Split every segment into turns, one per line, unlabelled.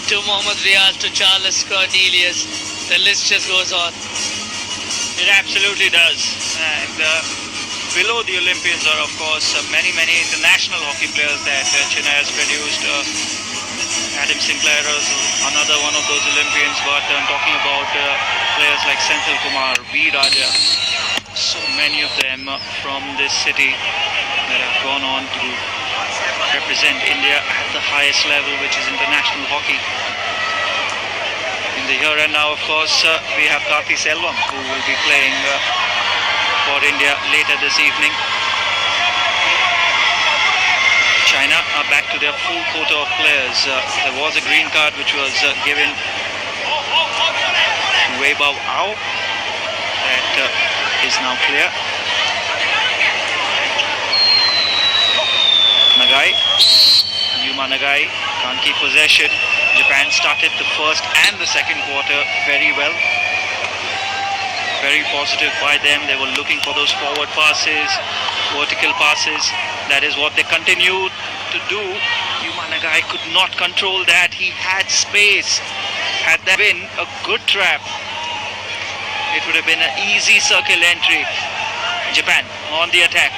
to Mohammad Riaz to Charles Cordelius. The list just goes on.
It absolutely does. And below the Olympians are, of course, many international hockey players that Chennai has produced. Adam Sinclair is another one of those Olympians, but I'm talking about players like Senthil Kumar, V. Raja. So many of them from this city that have gone on to represent India at the highest level, which is international hockey. In the here and now, of course, we have Karthi Selvam, who will be playing for India later this evening. China are back to their full quota of players. There was a green card which was given to Wei Bao Ao. That is now clear. Nagai, Yuma Nagai can't keep possession. Japan started the first and the second quarter very well. Very positive by them. They were looking for those forward passes, vertical passes. That is what they continued to do. Yuma Nagai could not control that. He had space. Had that been a good trap, it would have been an easy circle entry. Japan on the attack.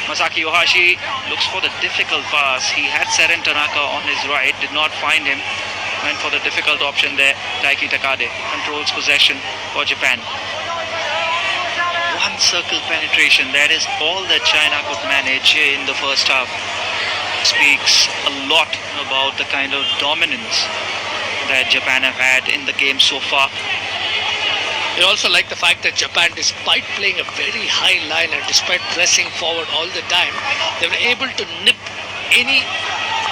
Masaki Ohashi looks for the difficult pass. He had Seren Tanaka on his right, did not find him. Went for the difficult option there. Taiki Takade controls possession for Japan. One circle penetration, that is all that China could manage in the first half. Speaks a lot about the kind of dominance that Japan have had in the game so far.
I also like the fact that Japan, despite playing a very high line and despite pressing forward all the time, they were able to nip any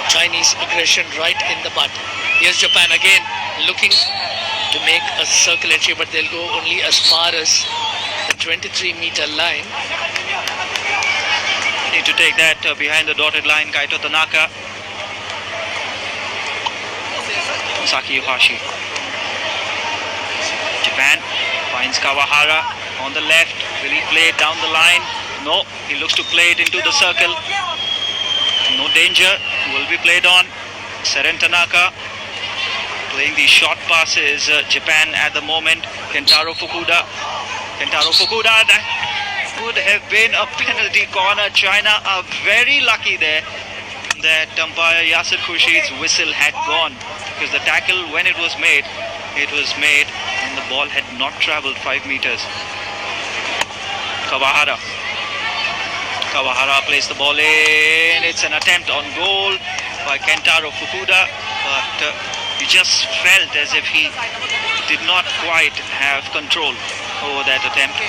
Chinese aggression right in the bud. Here's Japan again looking to make a circle entry, but they'll go only as far as the 23-meter line.
Need to take that behind the dotted line. Kaito Tanaka. Masaki Ohashi. Japan finds Kawahara on the left. Will he play it down the line? No, he looks to play it into the circle. No danger. Will be played on. Seren Tanaka playing these short passes. Japan at the moment. Kentaro Fukuda. That would have been a penalty corner. China are very lucky there that umpire Yasir Khurshid's whistle had gone, because the tackle, when it was made and the ball had not travelled 5 meters. Kawahara plays the ball in. It's an attempt on goal by Kentaro Fukuda, but he just felt as if he did not quite have control over that attempt.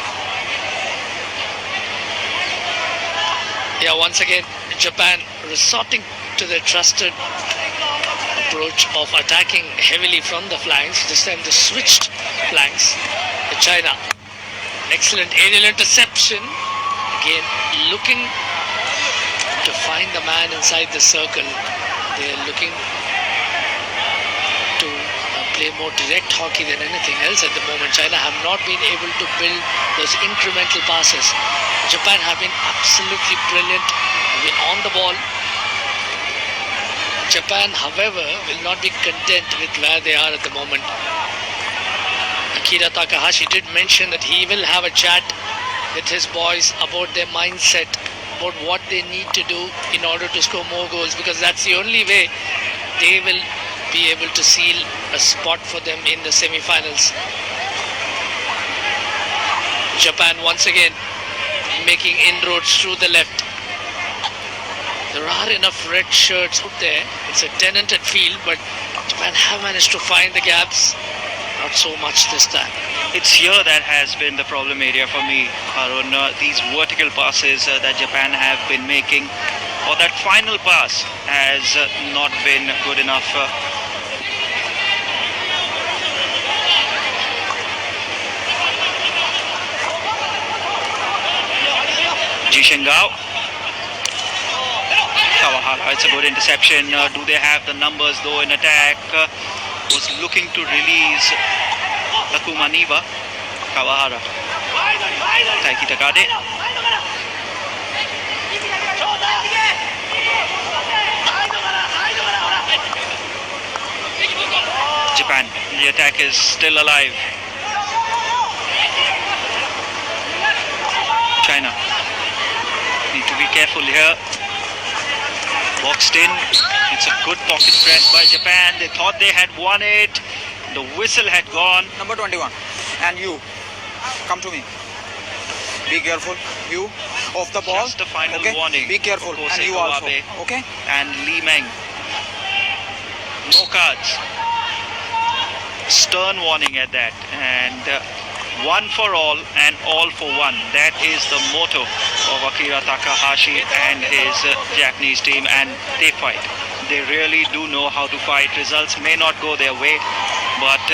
Yeah, once again, Japan resorting to their trusted approach of attacking heavily from the flanks. This time they switched flanks. China, an excellent aerial interception. Again, looking to find the man inside the circle. They are looking to play more direct hockey than anything else at the moment. China have not been able to build those incremental passes. Japan have been absolutely brilliant. They've been on the ball. Japan, however, will not be content with where they are at the moment. Akira Takahashi did mention that he will have a chat with his boys about their mindset, about what they need to do in order to score more goals, because that's the only way they will be able to seal a spot for them in the semifinals. Japan once again making inroads through the left. There are enough red shirts out there. It's a tenanted field, but Japan have managed to find the gaps. Not so much this time.
It's here that has been the problem area for me, Arun. These vertical passes that Japan have been making, or that final pass has not been good enough. Jishengao. Kawahara, it's a good interception. Do they have the numbers though in attack? Was looking to release Takuma Niwa. Kawahara. Taiki Takade. Japan, the attack is still alive. China need to be careful here. Boxed in. It's a good pocket press by Japan. They thought they had won it. The whistle had gone.
Number 21. And you, come to me. Be careful. You, off the ball.
Just a final
okay?
warning.
Be careful.
For
And you also.
Wabe
Okay?
and Li Meng. No cards. Stern warning at that. And one for all and all for one. That is the motto of Akira Takahashi and his Japanese team, and they fight. They really do know how to fight. Results may not go their way, but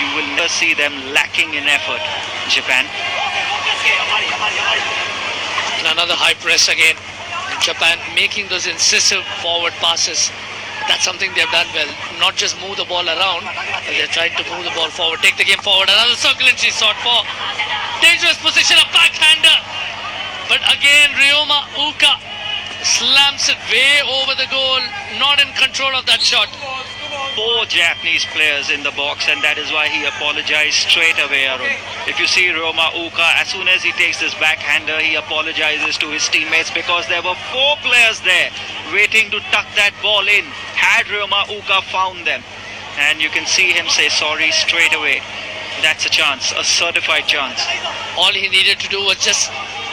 you will never see them lacking in effort. Japan.
Another high press again. Japan making those incisive forward passes. That's something they've done well. Not just move the ball around, but they're trying to move the ball forward, take the game forward. Another circle entry sought for. Dangerous position, a backhander. But again, Ryoma Ooka slams it way over the goal. Not in control of that shot.
4 Japanese players in the box, and that is why he apologized straight away, Arun. If you see Ryoma Ooka, as soon as he takes this backhander, he apologizes to his teammates because there were 4 players there waiting to tuck that ball in. Had Ryoma Ooka found them, and you can see him say sorry straight away. That's a chance, a certified chance.
All he needed to do was just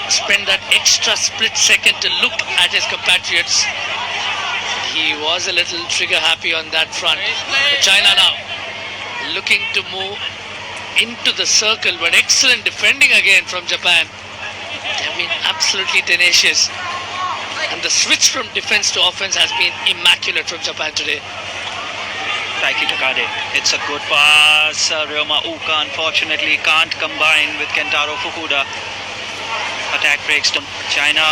spend that extra split second to look at his compatriots. He was a little trigger happy on that front. But China now looking to move into the circle, but excellent defending again from Japan. They've been absolutely tenacious. And the switch from defense to offense has been immaculate from Japan today.
Taiki Takade. It's a good pass. Ryoma Ooka unfortunately can't combine with Kentaro Fukuda. Attack breaks down. China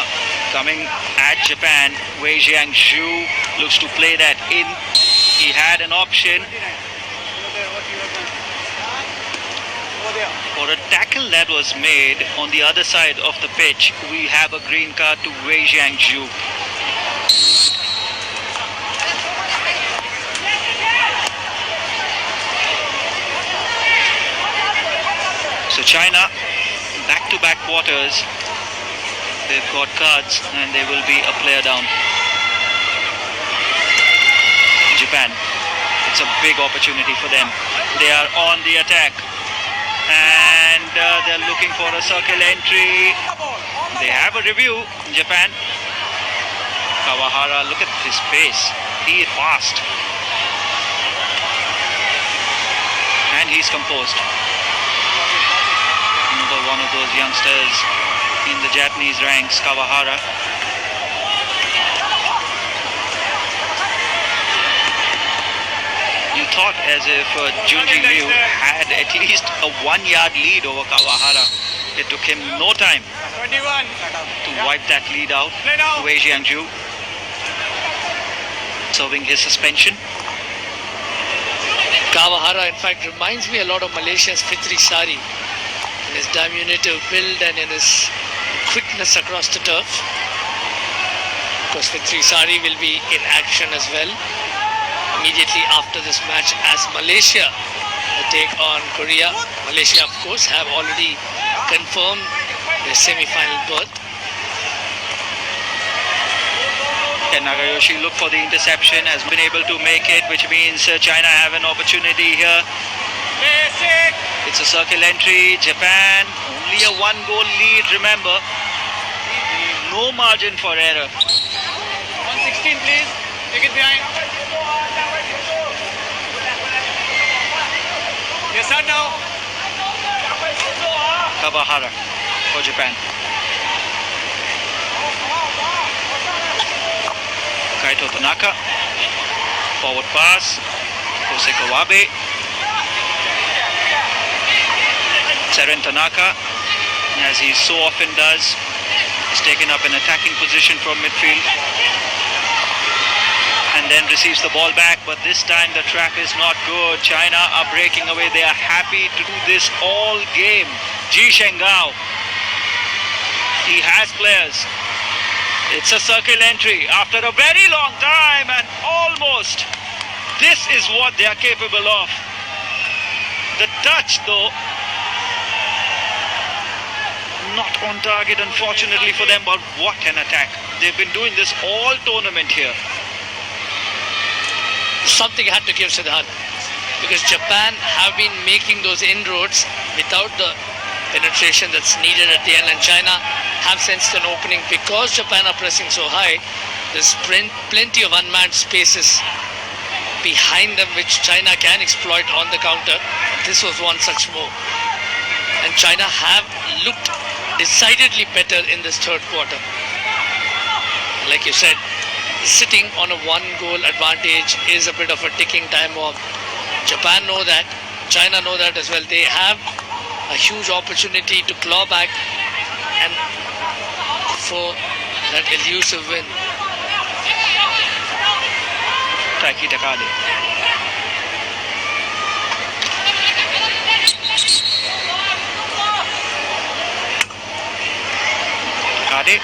coming at Japan. Wei Jiangzhu looks to play that in. He had an option for a tackle that was made on the other side of the pitch. We have a green card to Wei Jiangzhu. So China, back-to-back quarters, they've got cards and they will be a player down. Japan, it's a big opportunity for them. They are on the attack and they're looking for a circle entry. They have a review, Japan. Kawahara, look at his pace. He is fast. And he's composed. Another one of those youngsters in the Japanese ranks, Kawahara. You thought as if Junji Liu had at least a 1-yard lead over Kawahara. It took him no time to wipe that lead out. Wei Jiangzhu serving his suspension.
Kawahara, in fact, reminds me a lot of Malaysia's Fitri Sari in his diminutive build and in his quickness across the turf. Of course, Fitri Sari will be in action as well immediately after this match as Malaysia take on Korea. Malaysia, of course, have already confirmed their semi-final berth.
And Nagayoshi looked for the interception, has been able to make it, which means China have an opportunity here. It's a circle entry. Japan, only a 1-goal lead, remember. No margin for error.
116, please. Take it behind. Yes, sir, now.
Kawahara for Japan. Kaito Tanaka. Forward pass. Kose Kawabe. Seren Tanaka, as he so often does, is taken up an attacking position from midfield and then receives the ball back, but this time the trap is not good. China are breaking away. They are happy to do this all game. Ji Shengao, he has players. It's a circle entry after a very long time, and almost this is what they are capable of. touch though. Not on target, unfortunately for them, but what an attack. They've been doing this all tournament here.
Something had to give, Siddharth, because Japan have been making those inroads without the penetration that's needed at the end, and China have sensed an opening. Because Japan are pressing so high, there's plenty of unmanned spaces behind them which China can exploit on the counter. This was one such move, and China have looked decidedly better in this third quarter. Like you said, sitting on a one-goal advantage is a bit of a ticking time bomb. Japan know that, China know that as well. They have a huge opportunity to claw back and for that elusive win.
Taiki Takade. Takade.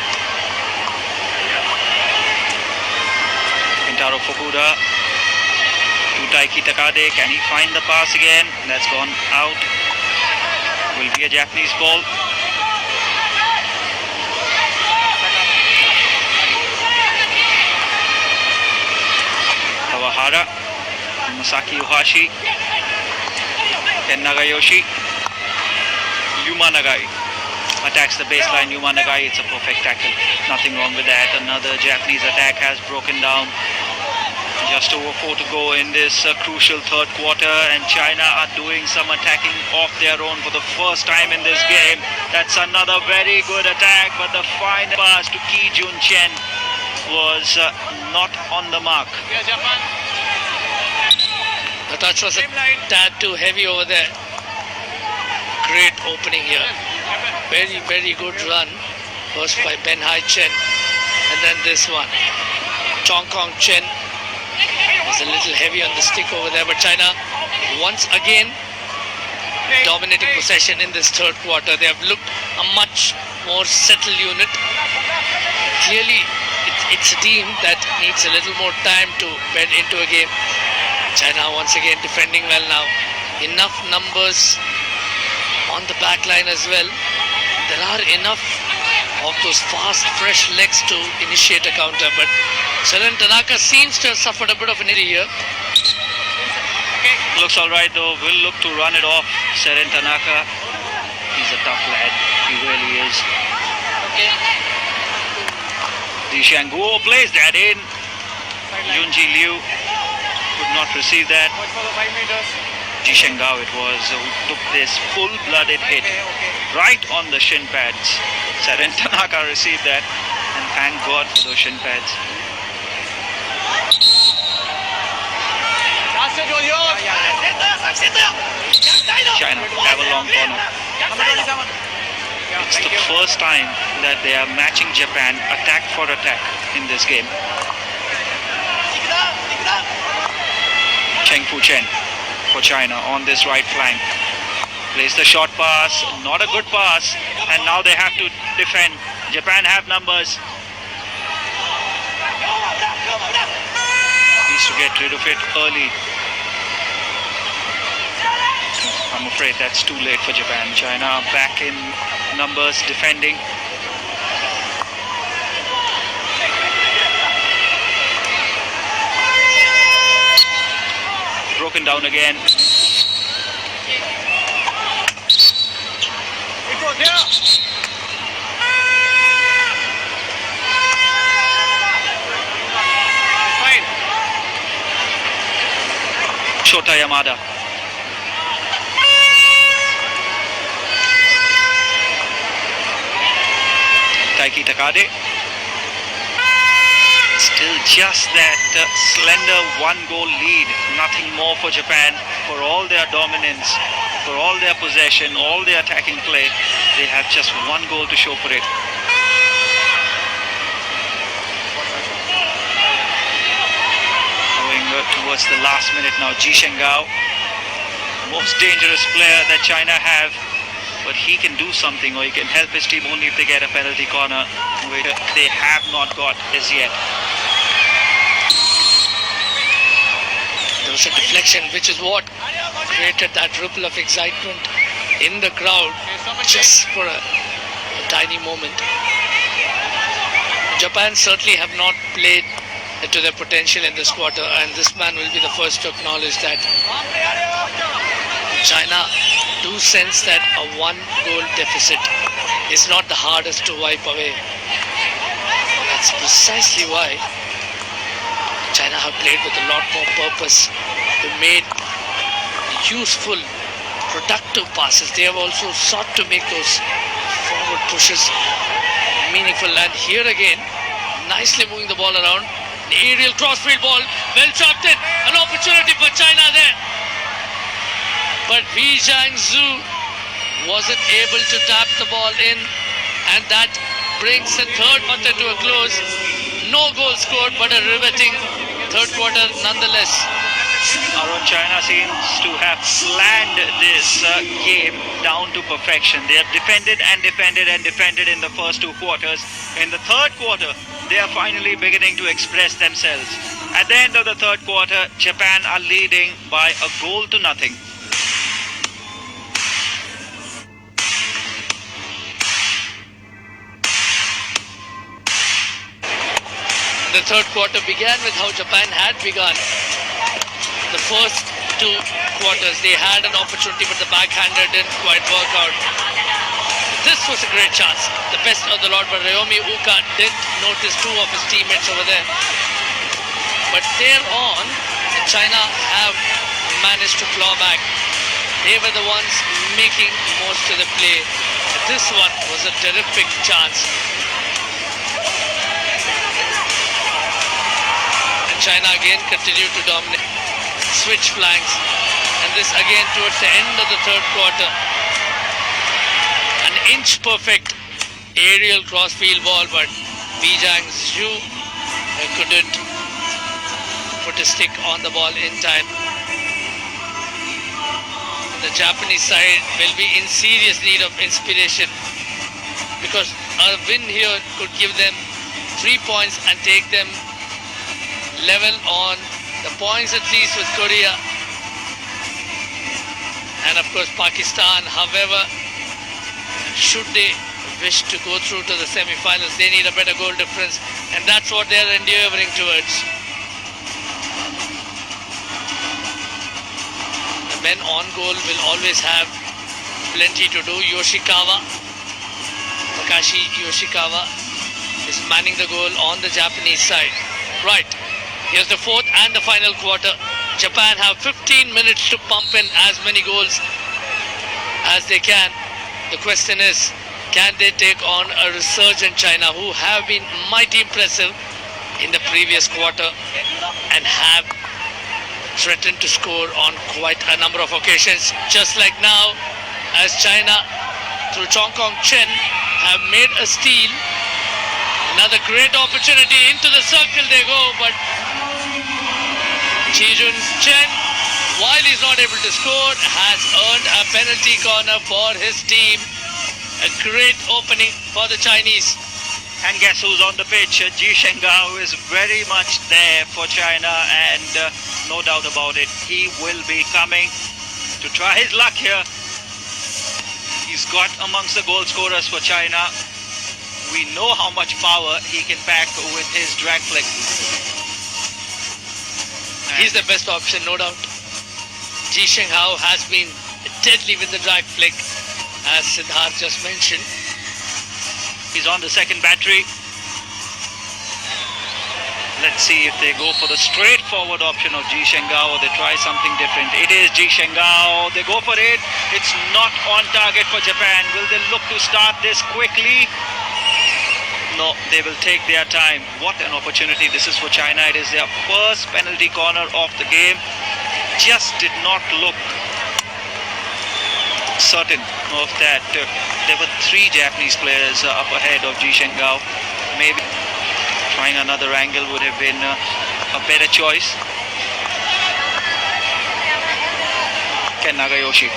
Kentaro Fukuda to Taiki Takade. Can he find the pass again? That's gone out. Will be a Japanese ball. Kawahara, Masaki Ohashi, then Nagayoshi, Yuma Nagai attacks the baseline. Yuma Nagai, it's a perfect tackle. Nothing wrong with that. Another Japanese attack has broken down. Just over 4 to go in this crucial third quarter, and China are doing some attacking of their own for the first time in this game. That's another very good attack, but the final pass to Ki Jun Chen was not on the mark.
The touch was a tad too heavy over there. Great opening here. Very, very good run. First by Ben Hai Chen, and then this one. Chong Kong Chen was a little heavy on the stick over there, but China once again dominating possession in this third quarter. They have looked a much more settled unit. Clearly, it's a team that needs a little more time to bed into a game. China once again defending well now. Enough numbers on the back line as well. There are enough of those fast, fresh legs to initiate a counter, but Seren Tanaka seems to have suffered a bit of an injury here.
Looks alright though, will look to run it off. Seren Tanaka, he's a tough lad, he really is. Di Shangguo plays that in. Junji Liu could not receive that. Ji Shengao it was, who took this full-blooded hit right on the shin pads. Seren Tanaka received that, and thank God for those shin pads. China have a long corner. It's the first time that they are matching Japan attack for attack in this game. Cheng Fu Chen for China on this right flank. Plays the short pass, not a good pass, and now they have to defend. Japan have numbers. Needs to get rid of it early. I'm afraid that's too late for Japan. China back in numbers, defending. Broken down again. Shota Yamada. Taiki Takade. Still just that slender one-goal lead. Nothing more for Japan. For all their dominance, for all their possession, all their attacking play, they have just one goal to show for it. Going towards the last minute now, Ji Shengao, most dangerous player that China have. But he can do something, or he can help his team only if they get a penalty corner, which they have not got as yet.
There was was a deflection, which is what created that ripple of excitement in the crowd just for a tiny moment. Japan certainly have not played to their potential in this quarter, and this man will be the first to acknowledge that. China do sense that a one-goal deficit is not the hardest to wipe away. That's precisely why China have played with a lot more purpose. They made useful, productive passes. They have also sought to make those forward pushes meaningful. And here again, nicely moving the ball around. The aerial crossfield ball, well chopped in. An opportunity for China there. But Wei Jiangsu wasn't able to tap the ball in, and that brings the third quarter to a close. No goal scored, but a riveting third quarter nonetheless.
Arun, China seems to have planned this game down to perfection. They have defended and defended and defended in the first two quarters. In the third quarter, they are finally beginning to express themselves. At the end of the third quarter, Japan are leading by a goal to nothing.
The third quarter began with how Japan had begun. The first two quarters, they had an opportunity, but the backhander didn't quite work out. This was a great chance. The best of the lot, but Ooka didn't notice two of his teammates over there. But thereon, China have managed to claw back. They were the ones making most of the play. This one was a terrific chance. China again continued to dominate, switch flanks, and this again towards the end of the third quarter. An inch perfect aerial crossfield ball, but Wei Jiangsu couldn't put a stick on the ball in time. The Japanese side will be in serious need of inspiration, because a win here could give them 3 points and take them level on the points at least with Korea and of course Pakistan. However, should they wish to go through to the semifinals, they need a better goal difference, and that's what they're endeavoring towards. The men on goal will always have plenty to do. Takashi Yoshikawa is manning the goal on the Japanese side. Right. Here's the fourth and the final quarter. Japan have 15 minutes to pump in as many goals as they can. The question is, can they take on a resurgent China who have been mighty impressive in the previous quarter and have threatened to score on quite a number of occasions, just like now, as China through Chong Kong Chen have made a steal. Another great opportunity, into the circle they go, but Chijun Chen, while he's not able to score, has earned a penalty corner for his team. A great opening for the Chinese.
And guess who's on the pitch? Ji Shengao is very much there for China, and no doubt about it, he will be coming to try his luck here. He's got amongst the goal scorers for China. We know how much power he can pack with his drag flick.
He's the best option, no doubt. Ji Shengao has been deadly with the drag flick, as Siddharth just mentioned.
He's on the second battery. Let's see if they go for the straightforward option of Ji Shengao or they try something different. It is Ji Shengao. They go for it. It's not on target for Japan. Will they look to start this quickly? No, they will take their time. What an opportunity this is for China. It is their first penalty corner of the game. Just did not look certain of that. There were 3 Japanese players up ahead of Ji Shengao. Maybe trying another angle would have been a better choice. Ken Nagayoshi.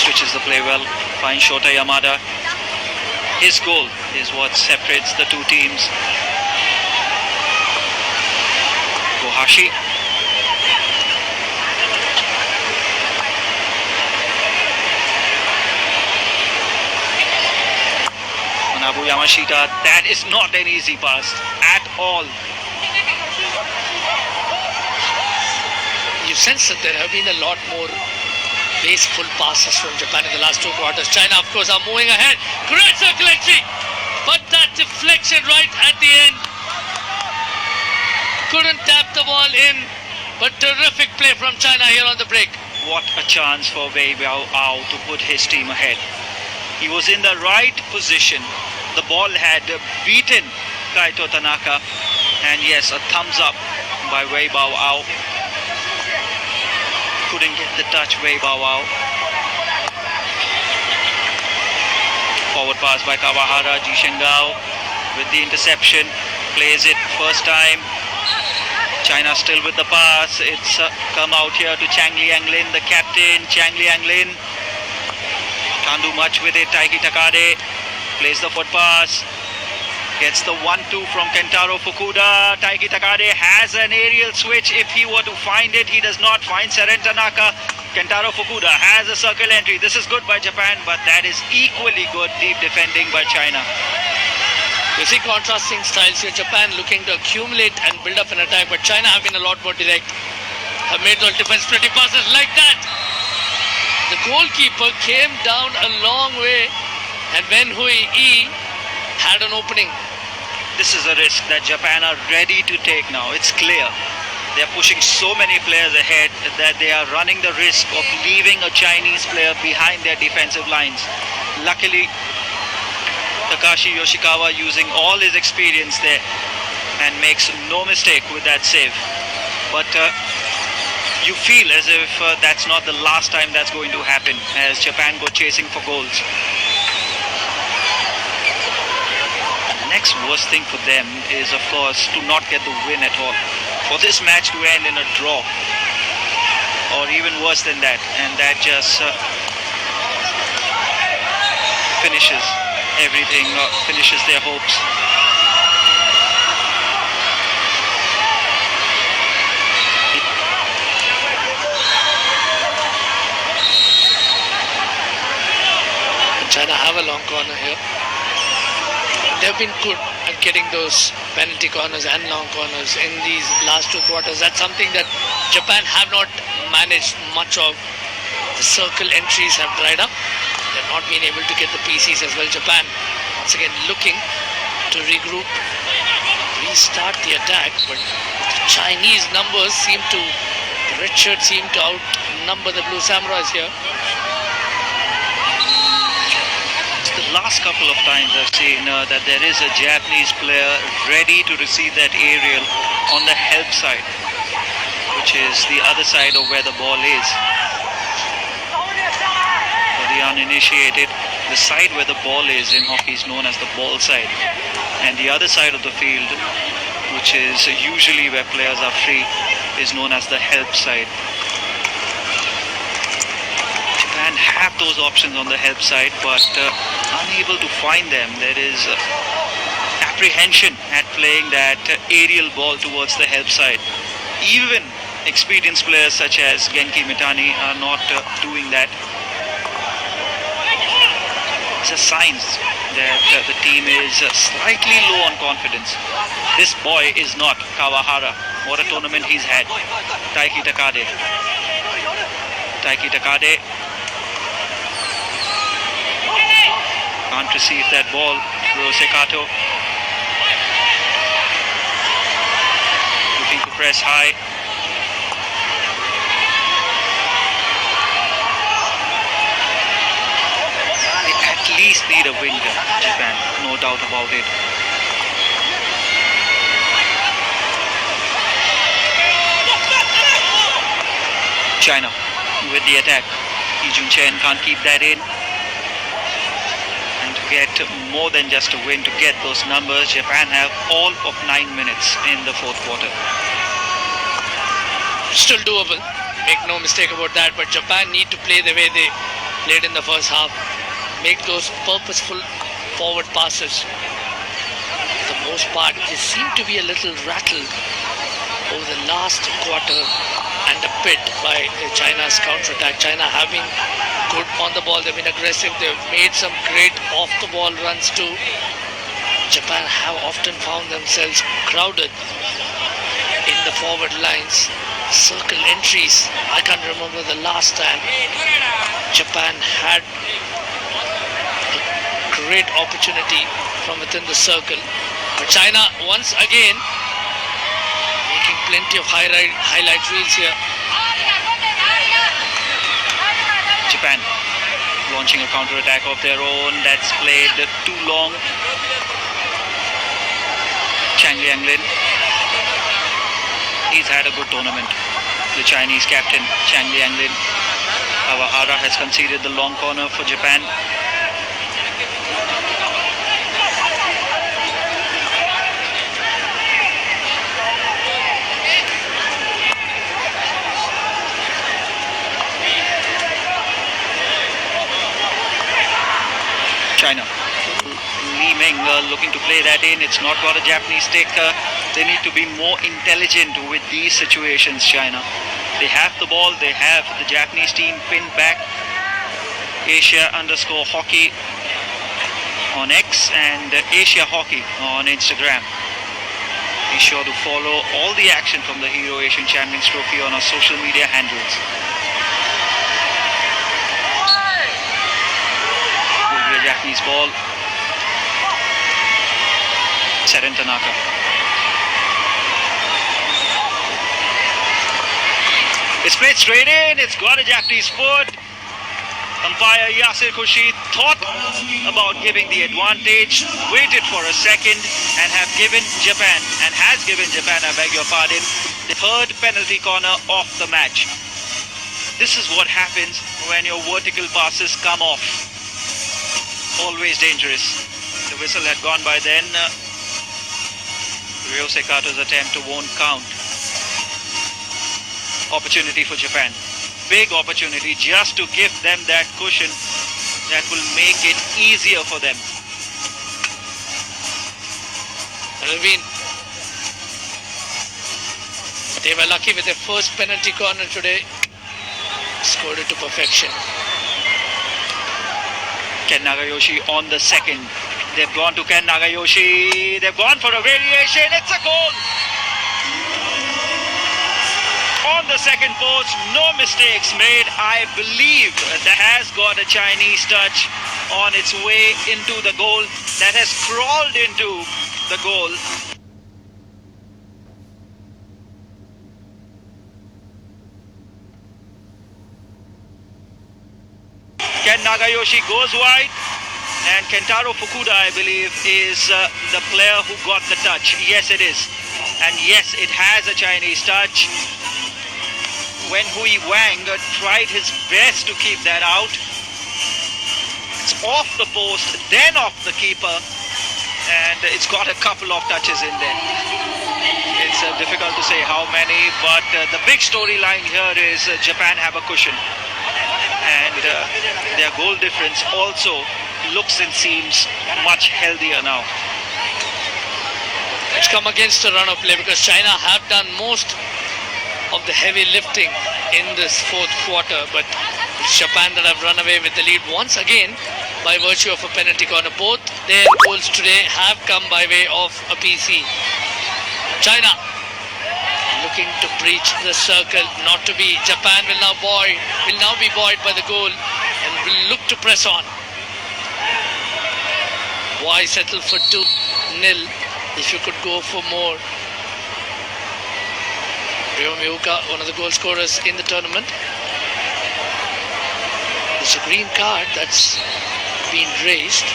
Switches the play well. Finds Shota Yamada. His goal is what separates the two teams. Ohashi. Manabu Yamashita, that is not an easy pass at all.
You sense that there have been a lot more wasteful passes from Japan in the last 2 quarters. China, of course, are moving ahead. Great circle entry, but that deflection right at the end. Couldn't tap the ball in, but terrific play from China here on the break.
What a chance for Wei Bao to put his team ahead. He was in the right position. The ball had beaten Kaito Tanaka, and yes, a thumbs up by Wei Bao. Couldn't get the touch, Wei Bao. Forward pass by Kawahara, Ji Shengao with the interception, plays it first time. China still with the pass. It's come out here to Chang Lianglin, the captain. Chang Lianglin can't do much with it. Taiki Takade plays the foot pass. Gets the 1-2 from Kentaro Fukuda. Taiki Takade has an aerial switch. If he were to find it, he does not find Seren Tanaka. Kentaro Fukuda has a circle entry. This is good by Japan, but that is equally good deep defending by China.
You see contrasting styles here. Japan looking to accumulate and build up an attack, but China have been a lot more direct. Have made those defense pretty passes like that. The goalkeeper came down a long way, and when Hui Yi had an opening.
This is a risk that Japan are ready to take now. It's clear. They are pushing so many players ahead that they are running the risk of leaving a Chinese player behind their defensive lines. Luckily, Takashi Yoshikawa using all his experience there and makes no mistake with that save. But you feel as if that's not the last time that's going to happen as Japan go chasing for goals. Next worst thing for them is, of course, to not get the win at all. For this match to end in a draw, or even worse than that, and that just finishes everything, finishes their hopes.
China have a long corner here. They've been good at getting those penalty corners and long corners in these last 2 quarters. That's something that Japan have not managed much of. The circle entries have dried up. They've not been able to get the PCs as well. Japan once again looking to regroup, restart the attack, but the Chinese numbers seem to, the red shirts seem to outnumber the blue samurais here.
The last couple of times I've seen that there is a Japanese player ready to receive that aerial on the help side, which is the other side of where the ball is. For the uninitiated, the side where the ball is in hockey is known as the ball side, and the other side of the field, which is usually where players are free, is known as the help side. Japan have those options on the help side, but unable to find them. There is apprehension at playing that aerial ball towards the help side. Even experienced players such as Genki Mitani are not doing that. It's a sign that the team is slightly low on confidence. This boy is not Kawahara. What a tournament he's had. Taiki Takade. Taiki Takade can't receive that ball. Ryosei Kato looking to press high. They at least need a win here, Japan, no doubt about it. China with the attack. Lee Jun-chen can't keep that in. Get more than just a win, to get those numbers, Japan have all of 9 minutes in the 4th quarter.
Still doable, make no mistake about that, but Japan need to play the way they played in the first half. Make those purposeful forward passes. For the most part, they seem to be a little rattled over the last quarter and a bit by China's counter-attack. China have been good on the ball, they've been aggressive, they've made some great off-the-ball runs too. Japan have often found themselves crowded in the forward lines. Circle entries, I can't remember the last time Japan had a great opportunity from within the circle. But China once again making plenty of highlight reels here.
Japan launching a counter-attack of their own that's played too long. Chang Lianglin, he's had a good tournament. The Chinese captain, Chang Lianglin. Kawahara has conceded the long corner for Japan. China. Li Meng looking to play that in. It's not got a Japanese stick. They need to be more intelligent with these situations, China. They have the ball. They have the Japanese team pinned back. Asia_hockey on X and Asia Hockey on Instagram. Be sure to follow all the action from the Hero Asian Champions Trophy on our social media handles. Will be a Japanese ball. Seren Tanaka. It's played straight in. It's got a Japanese foot. Umpire Yasir Khurshid thought about giving the advantage, waited for a second and has given Japan, I beg your pardon, the third penalty corner of the match. This is what happens when your vertical passes come off. Always dangerous. The whistle had gone by then. Ryosei Kato's attempt won't count. Opportunity for Japan. Big opportunity just to give them that cushion that will make it easier for them.
Alvin, they were lucky with their first penalty corner today. Scored it to perfection.
Ken Nagayoshi on the second. They've gone to Ken Nagayoshi. They've gone for a variation. It's a goal. On the second post, no mistakes made. I believe that has got a Chinese touch on its way into the goal. That has crawled into the goal. Ken Nagayoshi goes wide. And Kentaro Fukuda, I believe, is the player who got the touch. Yes, it is. And yes, it has a Chinese touch. When Hui Wang tried his best to keep that out. It's off the post, then off the keeper. And it's got a couple of touches in there. It's difficult to say how many, but the big storyline here is Japan have a cushion. And their goal difference also looks and seems much healthier now.
It's come against a run of play because China have done most of the heavy lifting in this fourth quarter, but it's Japan that have run away with the lead once again by virtue of a penalty corner. Both their goals today have come by way of a PC. China looking to breach the circle, not to be. Japan will now be buoyed by the goal and will look to press on. Why settle for 2-0 if you could go for more? Ooka, one of the goal scorers in the tournament. There's a green card that's been raised.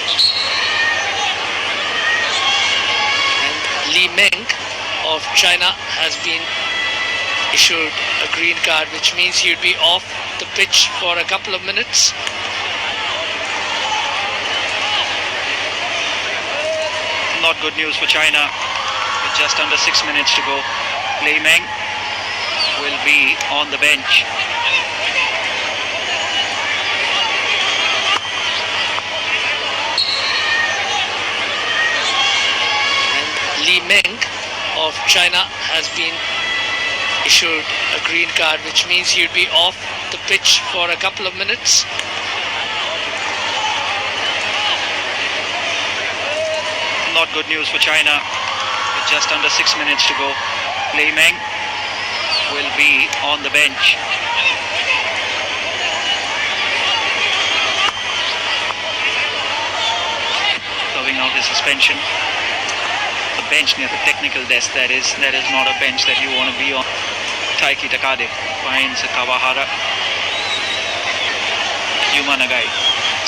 And Li Meng of China has been issued a green card, which means he'd be off the pitch for a couple of minutes.
Not good news for China. With just under 6 minutes to go. Li Meng will be on the bench.
Li Meng of China has been issued a green card, which means he'll be off the pitch for a couple of minutes.
Not good news for China. With just under 6 minutes to go, Li Meng will be on the bench. Serving out his suspension. The bench near the technical desk, that is not a bench that you want to be on. Taiki Takade finds Kawahara. Yuma Nagai.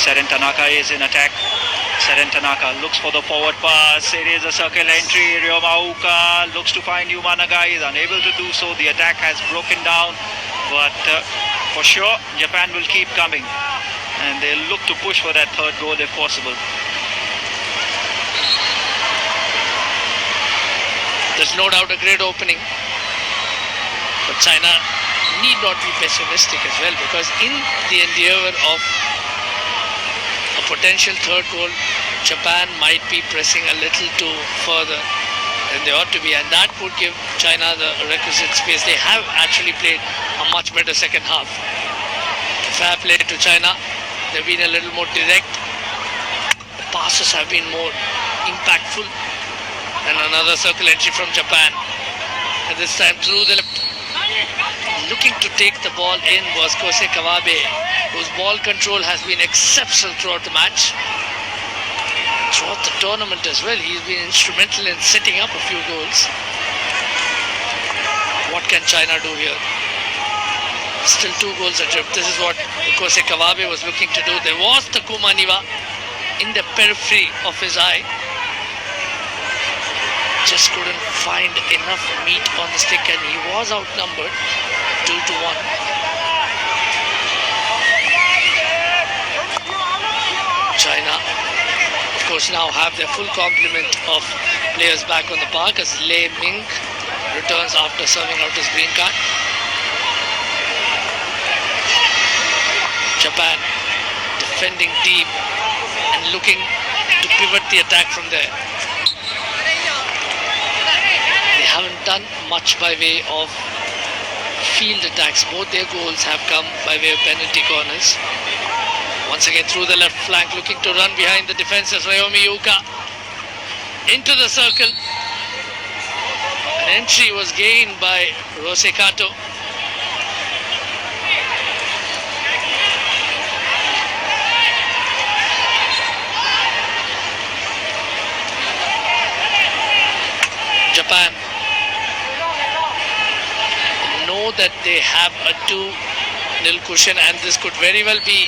Seren Tanaka is in attack. Seren Tanaka looks for the forward pass. It is a circle entry. Ryoma Ooka looks to find Yuma Nagai. Is unable to do so. The attack has broken down. But for sure, Japan will keep coming. And they'll look to push for that third goal if possible.
There's no doubt a great opening. But China need not be pessimistic as well, because in the endeavor of a potential third goal, Japan might be pressing a little too further than they ought to be, and that would give China the requisite space. They have actually played a much better second half. Fair play to China. They've been a little more direct. The passes have been more impactful. And another circle entry from Japan. And this time through the left. Looking to take the ball in was Kose Kawabe, whose ball control has been exceptional throughout the match. Throughout the tournament as well, he's been instrumental in setting up a few goals. What can China do here? Still 2 goals adrift. This is what Kose Kawabe was looking to do. There was Takuma Niwa in the periphery of his eye. Just couldn't find enough meat on the stick, and he was outnumbered 2-1. China, of course, now have their full complement of players back on the park as Li Meng returns after serving out his green card. Japan defending deep and looking to pivot the attack from there. Haven't done much by way of field attacks. Both their goals have come by way of penalty corners. Once again through the left flank, looking to run behind the defenses. Ooka into the circle. An entry was gained by Ryosei Kato. Japan know that they have a 2-0 cushion, and this could very well be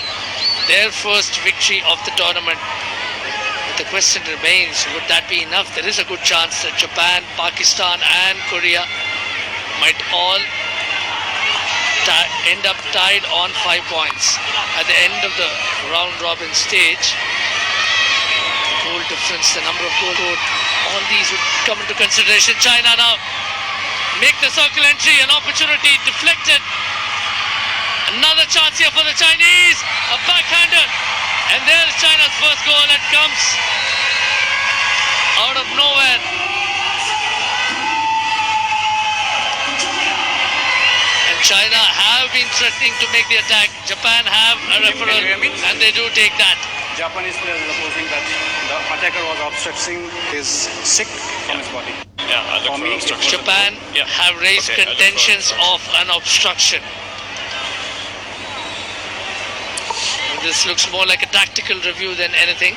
their first victory of the tournament. But the question remains, would that be enough? There is a good chance that Japan, Pakistan and Korea might all end up tied on 5 points at the end of the round robin stage. The goal difference, the number of goals, all these would come into consideration. China now make the circle entry, an opportunity deflected. Another chance here for the Chinese, a backhander, and there's China's first goal. It comes out of nowhere. And China have been threatening to make the attack. Japan have a referral, and they do take that.
Japanese players opposing that the attacker was obstructing his stick from his body.
Yeah, I look for obstruction.
Japan have raised contentions of an obstruction. This looks more like a tactical review than anything.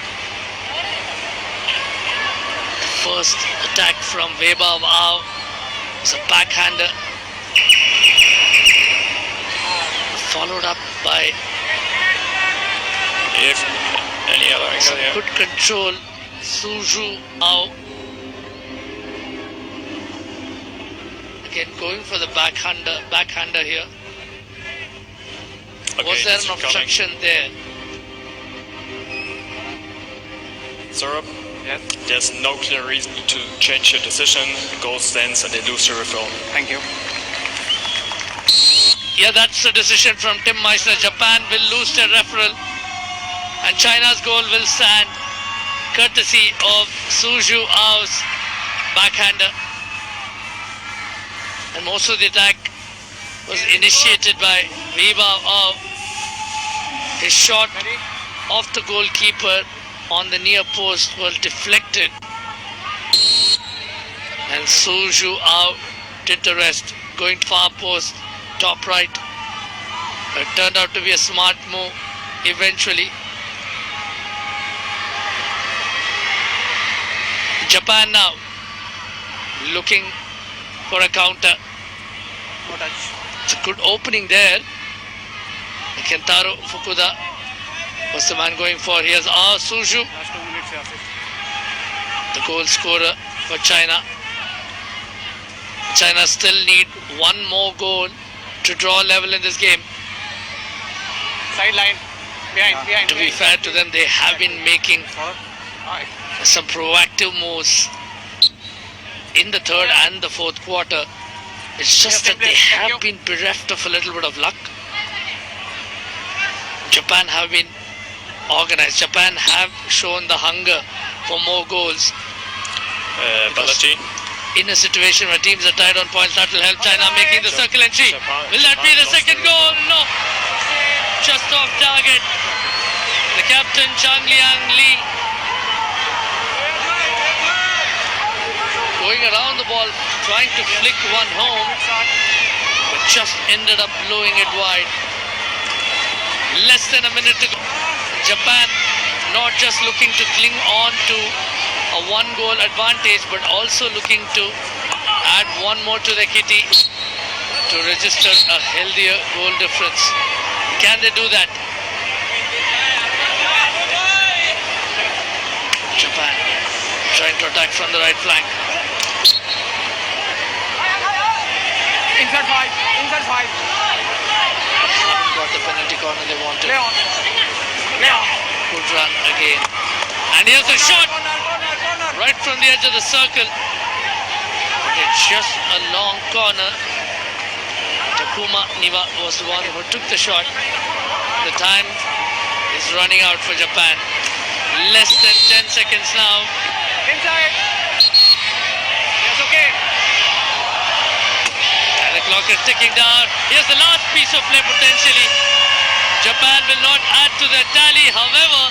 First attack from Weber Wow was a backhander, followed up by
any other angle here.
Good control, Suju Ao. Again going for the backhander here.
Okay,
Was there an obstruction there?
Syrup? Yes. There's no clear reason to change your decision. The goal stands and they lose the referral.
Thank you.
Yeah, that's the decision from Tim Meissner. Japan will lose their referral, and China's goal will stand courtesy of Suju Ao's backhander. And most of the attack was initiated by Viva. His shot off the goalkeeper on the near post was deflected. And Suju out did the rest, going far post, top right. It turned out to be a smart move eventually. Japan now looking for a counter.
No touch.
It's a good opening there. Kentaro Fukuda was the man going for. Here's Suju,
Last 2 minutes, yeah.
the goal scorer for China. China still need one more goal to draw level in this game.
Sideline. Behind.
To be fair to them, they have been making
Alright.
some proactive moves in the third and the fourth quarter. It's just that they have been bereft of a little bit of luck. Japan have been organized. Japan have shown the hunger for more goals.
Balaji.
In a situation where teams are tied on points, that will help China making the circle entry. Will that be the second goal? No. Just off target. The captain, Zhang Liang Li, going around the ball, trying to flick one home, but just ended up blowing it wide. Less than a minute to go. Japan not just looking to cling on to a one-goal advantage, but also looking to add one more to the kitty to register a healthier goal difference. Can they do that? Japan trying to attack from the right flank.
Inside five.
Haven't got the penalty corner they wanted.
Play on.
Good run again. And here's a shot right from the edge of the circle. It's just a long corner. Takuma Niwa was the one who took the shot. The time is running out for Japan. Less than 10 seconds now.
Inside. Yes, okay.
And the clock is ticking down. Here's the last piece of play potentially. Japan will not add to the tally. However,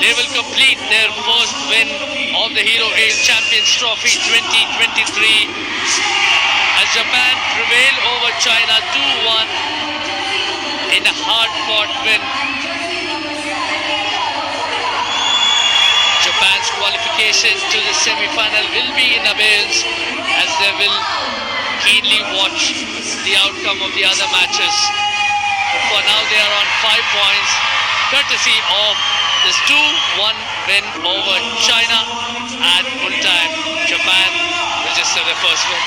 they will complete their first win of the Hero Ace Champions Trophy 2023 as Japan prevail over China 2-1 in a hard-fought win. Japan's qualification to the semi-final will be in abeyance as they will keenly watch the outcome of the other matches. But for now they are on 5 points courtesy of this 2-1 win over China at full time. Japan registered their first win.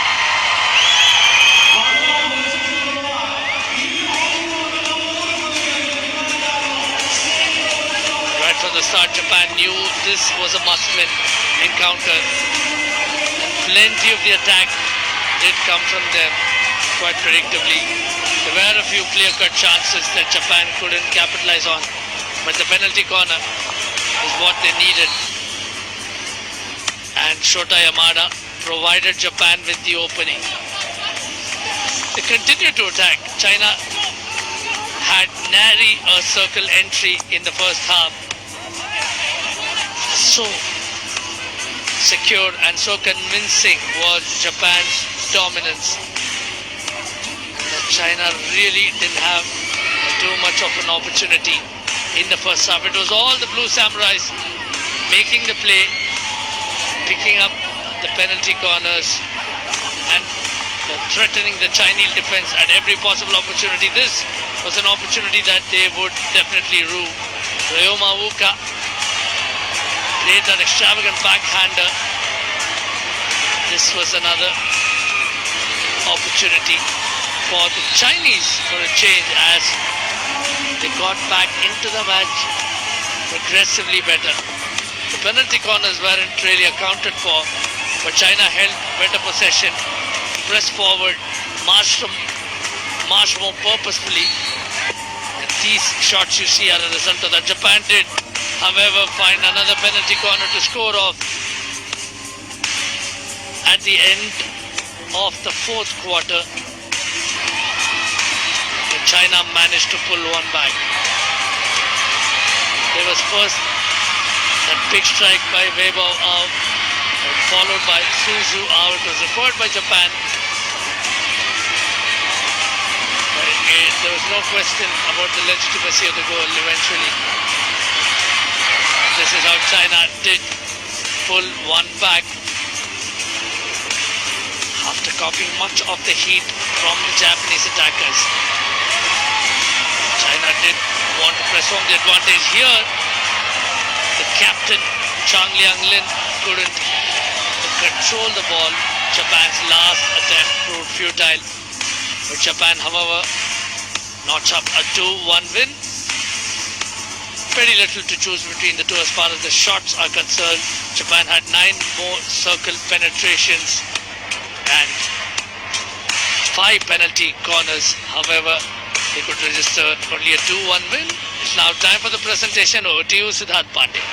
Right from the start, Japan knew this was a must-win encounter. And plenty of the attack did come from them, quite predictably. There were a few clear-cut chances that Japan couldn't capitalize on, but the penalty corner is what they needed. And Shota Yamada provided Japan with the opening. They continued to attack. China had nary a circle entry in the first half. So secure and so convincing was Japan's dominance. China really didn't have too much of an opportunity in the first half. It was all the Blue Samurais making the play, picking up the penalty corners and threatening the Chinese defense at every possible opportunity. This was an opportunity that they would definitely rue. Ryoma Ooka played an extravagant backhander. This was another opportunity for the Chinese for a change as they got back into the match progressively better. The penalty corners weren't really accounted for, but China held better possession, pressed forward, marched more purposefully. And these shots you see are a result of that. Japan did, however, find another penalty corner to score off. at the end of the fourth quarter, when China managed to pull one back. There was first that big strike by Weibo out, followed by Suzu out. It was referred by Japan. But again, there was no question about the legitimacy of the goal eventually. This is how China did pull one back after copying much of the heat from the Japanese attackers. China did want to press home the advantage here. The captain, Chang Liang-lin, couldn't control the ball. Japan's last attempt proved futile. But Japan, however, notch up a 2-1 win. Very little to choose between the two as far as the shots are concerned. Japan had 9 more circle penetrations and 5 penalty corners. However, they could register only a 2-1 win. It's now time for the presentation. Over to you, Siddharth Pandey.